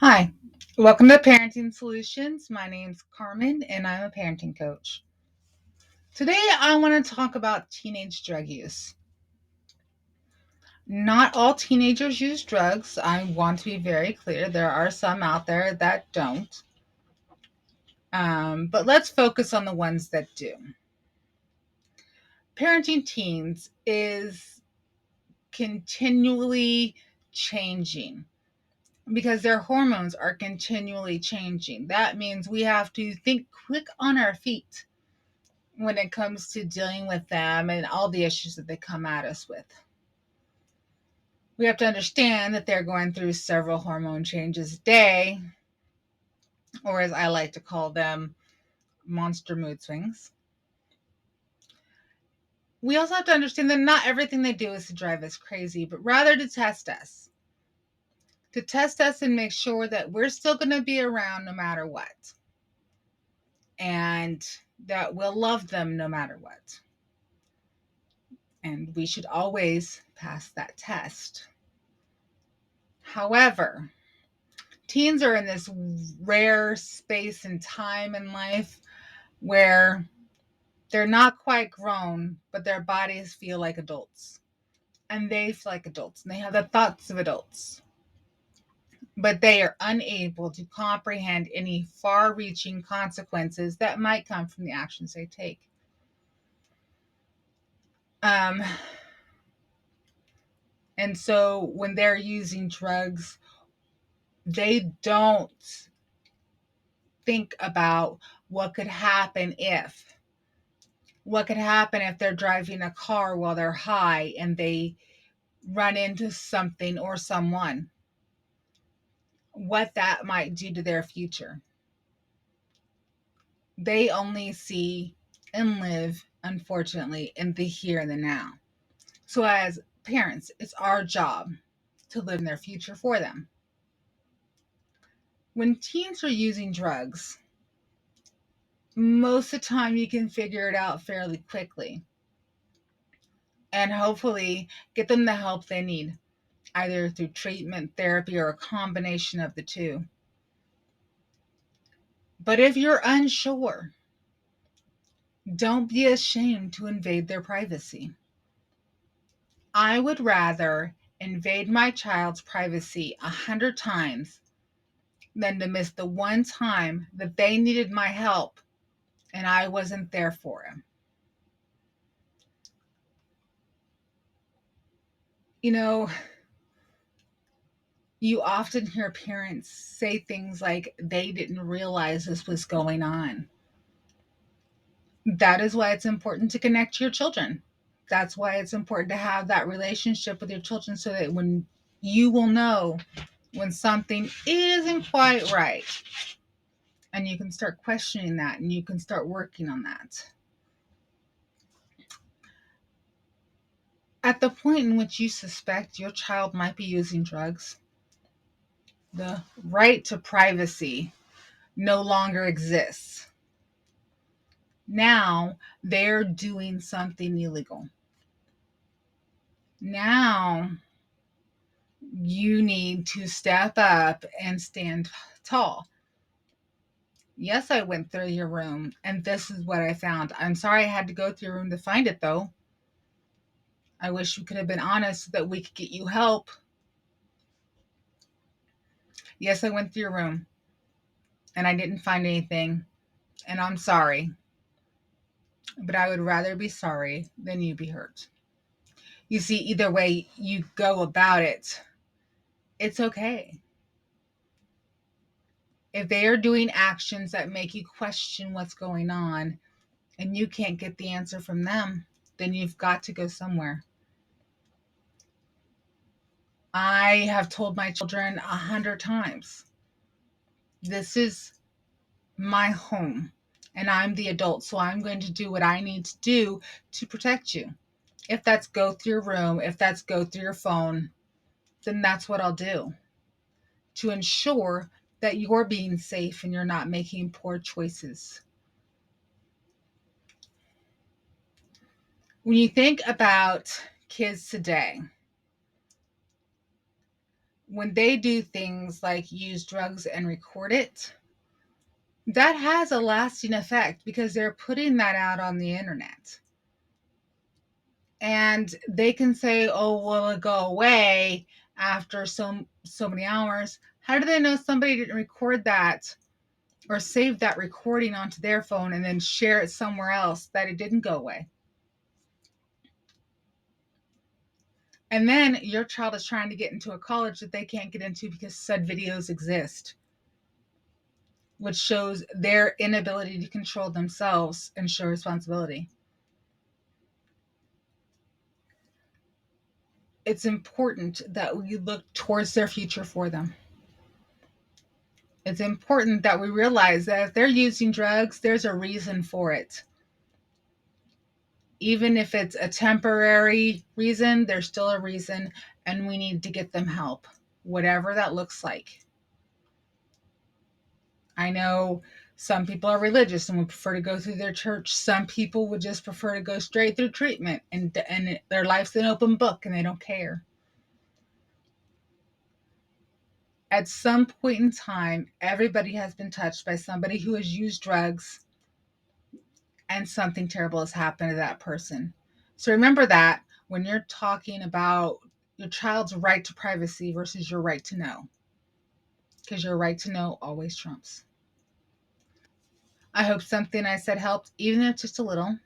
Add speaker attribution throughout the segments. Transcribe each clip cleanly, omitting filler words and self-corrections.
Speaker 1: Hi, welcome to Parenting Solutions. My name's Carmen and I'm a parenting coach. Today I want to talk about teenage drug use. Not all teenagers use drugs. I want to be very clear. There are some out there that don't. But let's focus on the ones that do. Parenting teens is continually changing because their hormones are continually changing. That means we have to think quick on our feet when it comes to dealing with them and all the issues that they come at us with. We have to understand that they're going through several hormone changes a day, or as I like to call them, monster mood swings. We also have to understand that not everything they do is to drive us crazy, but rather to test us. To test us and make sure that we're still going to be around no matter what. And that we'll love them no matter what. And we should always pass that test. However, teens are in this rare space and time in life where they're not quite grown, but their bodies feel like adults. And they feel like adults. And they have the thoughts of adults. But they are unable to comprehend any far reaching consequences that might come from the actions they take. Um, and so when they're using drugs, they don't think about what could happen if. What could happen if they're driving a car while they're high and they run into something or someone? What that might do to their future. They only see and live, unfortunately, in the here and the now. So, as parents, it's our job to live in their future for them. When teens are using drugs, most of the time you can figure it out fairly quickly and hopefully get them the help they need, either through treatment, therapy, or a combination of the two. But if you're unsure, don't be ashamed to invade their privacy. I would rather invade my child's privacy 100 times than to miss the one time that they needed my help and I wasn't there for them. You know, you often hear parents say things like they didn't realize this was going on. That is why it's important to connect to your children. That's why it's important to have that relationship with your children so that when you will know when something isn't quite right and you can start questioning that and you can start working on that. At the point in which you suspect your child might be using drugs, the right to privacy no longer exists. Now they're doing something illegal. Now you need to step up and stand tall. Yes, I went through your room and this is what I found. I'm sorry I had to go through your room to find it though. I wish we could have been honest so that we could get you help. Yes, I went through your room and I didn't find anything and I'm sorry. But I would rather be sorry than you be hurt. You see, either way you go about it, it's okay. If they are doing actions that make you question what's going on and you can't get the answer from them, then you've got to go somewhere. I have told my children 100 times, this is my home and I'm the adult, so I'm going to do what I need to do to protect you. If that's go through your room, if that's go through your phone, then that's what I'll do to ensure that you're being safe and you're not making poor choices. When you think about kids today, when they do things like use drugs and record it, that has a lasting effect because they're putting that out on the internet. And they can say, "Oh, will it go away after so many hours?" How do they know somebody didn't record that or save that recording onto their phone and then share it somewhere else that it didn't go away? And then your child is trying to get into a college that they can't get into because said videos exist, which shows their inability to control themselves and show responsibility. It's important that we look towards their future for them. It's important that we realize that if they're using drugs, there's a reason for it. Even if it's a temporary reason, there's still a reason, and we need to get them help, whatever that looks like. I know some people are religious and would prefer to go through their church. Some people would just prefer to go straight through treatment, and their life's an open book and they don't care. At some point in time, everybody has been touched by somebody who has used drugs and something terrible has happened to that person. So remember that when you're talking about your child's right to privacy versus your right to know, because your right to know always trumps. I hope something I said helped, even if just a little.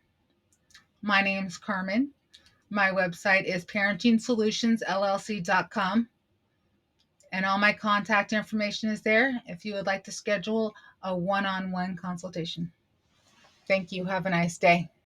Speaker 1: My name's Carmen. My website is parentingsolutionsllc.com, and all my contact information is there if you would like to schedule a one on one consultation. Thank you. Have a nice day.